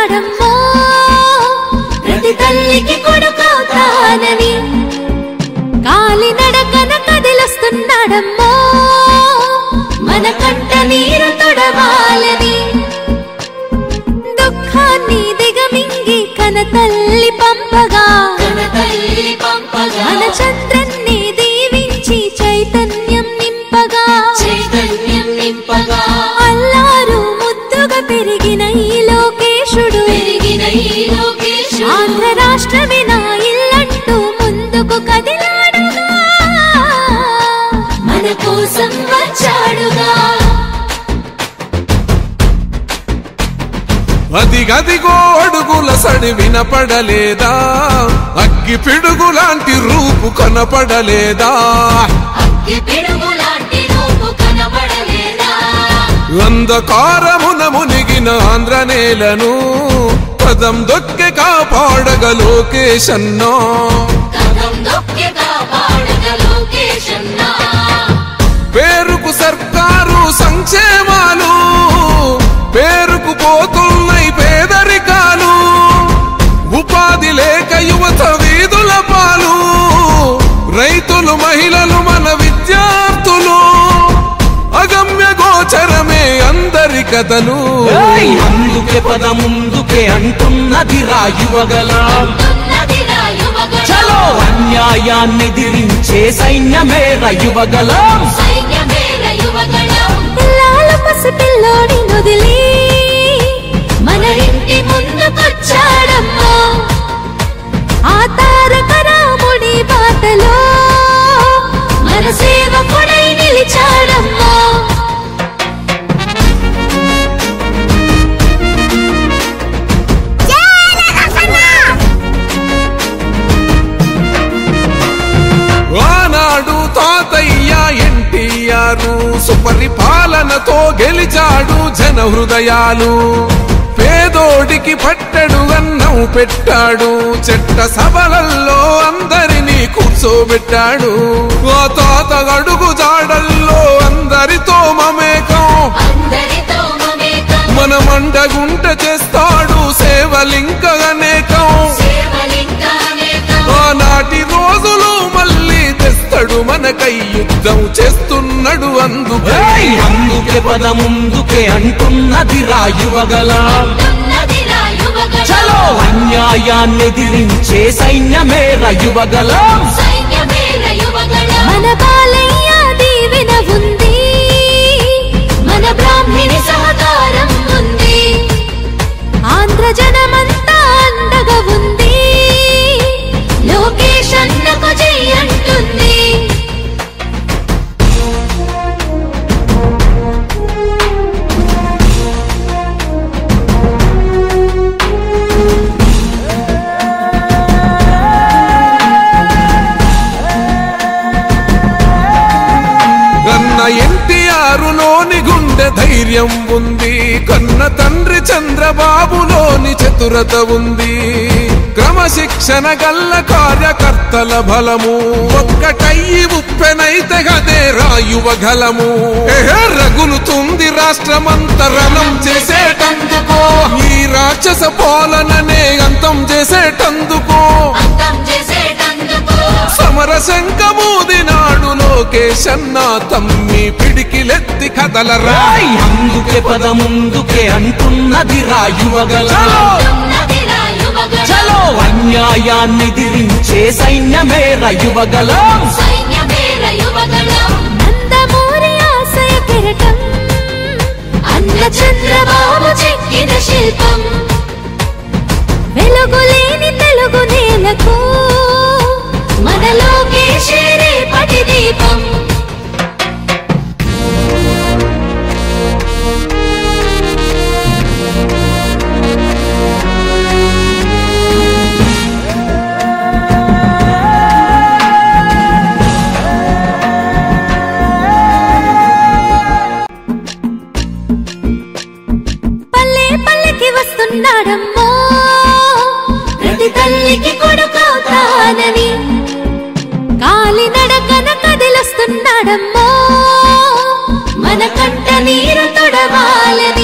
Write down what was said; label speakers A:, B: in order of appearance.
A: వస్తున్నాడమ్మో ప్రతి తల్లికి కొడుకవుతానని కాలి నడకన కదిలొస్తున్నాడమ్మో మన కంట నీరు తొడవాలని దుఃఖాన్ని దిగమింగి కన తల్లి పంపగా మన చంద్రన్ని దీవించి చైతన్యం నింపగా అల్లారు ముద్దుగా పెరిగిన ఈ లోకేశుడు ఆంధ్ర రాష్ట్రమే నా ఇల్లంటూ ముందుకు కదిలాడుగా మన కోసం వచ్చాడుగా
B: అదిగదిగో అడుగుల సడి వినపడలేదా అగ్గి పిడుగులాంటి రూపు కనపడలేదా అంధకారమున మునిగిన ఆంధ్ర నేలను పదం దొక్కే కాపాడగ లోకేశన్నా పేరుకు సర్కారు సంక్షేమాలు పేరుకు పోతున్నాయి పేదరికాలు ఉపాధి లేక యువత వీధుల పాలు రైతులు మహిళలు మన విద్యార్థులు అగమ్య గోచరమే అందరి కథలు
C: అందుకే పద ముందుకే అంటున్నది రాయువగలం చలో అన్యాయాన్ని దిరించే సైన్యమే రయువగలం
A: లాల పసిపిల్లోని నొదిలి మన ఇంటి ముందుకొచ్చాడమ్మా ఆ తారక రాముడి బాటలో మన సేవకుడై నిలిచాడమ్మా
B: ఆనాడు తాతయ్య ఎన్టీఆర్ సుపరిపాలనతో గెలిచాడు జన హృదయాలు పేదోడికి పట్టడు అన్నం పెట్టాడు చెట్ట సభలల్లో అందరినీ కూర్చోబెట్టాడు ఆ తాత అడుగు జాడల్లో అందరితో మమేకం మన మండగుంట చేస్తాడు సేవలింక అనేకం ఆనాటి రోజులు మళ్ళీ తెస్తాడు మనకై యుద్ధం చేస్తున్నాడు
C: అందుకే పద ముందుకే అంటున్నది రాయువగలం చలో అన్యాయాన్ని దిరించే సైన్యమే రయువగలం
A: మన బాలయ్య దీవెన ఉంది మన బ్రాహ్మణి సహకారం ఉంది ఆంధ్ర జనమంతా అండగా ఉంది లోకేష్ అన్నకు జై అంటుంది
B: ఎన్టీఆరులోని గుండె ధైర్యం ఉంది కన్న తండ్రి చంద్రబాబులోని చతురత ఉంది క్రమశిక్షణ గల్ల కార్యకర్తల బలము ఒక్కటయ్యి ఉప్పెనైతే గదే రాయువగలము రగులుతుంది రాష్ట్రమంతా రణం చేసేటందుకో ఈ రాక్షస పాలననే అంతం చేసేటందుకో సమర శంఖమూదినాడు లోకేశన్నా తమ్మి పిడికిలెత్తి కదలరా
C: అందుకే పద ముందుకే అంటున్నది రాయువగలం చలో అన్యాయాన్ని దిరించే సైన్యమే రయువగలం
A: నందమూరి ఆశయ కిరటం అన్న చంద్రబాబు చెక్కిన శిల్పం వెలుగులేని తెలుగు నేలకు మన లోకేశే రేపటి దీపం పల్లె పల్లెకి వస్తున్నాడమ్మో ప్రతి తల్లికి కొడుకవుతానని కాలి నడకన కదిలొస్తున్నాడమ్మో మన కంట నీరు తొడవాలని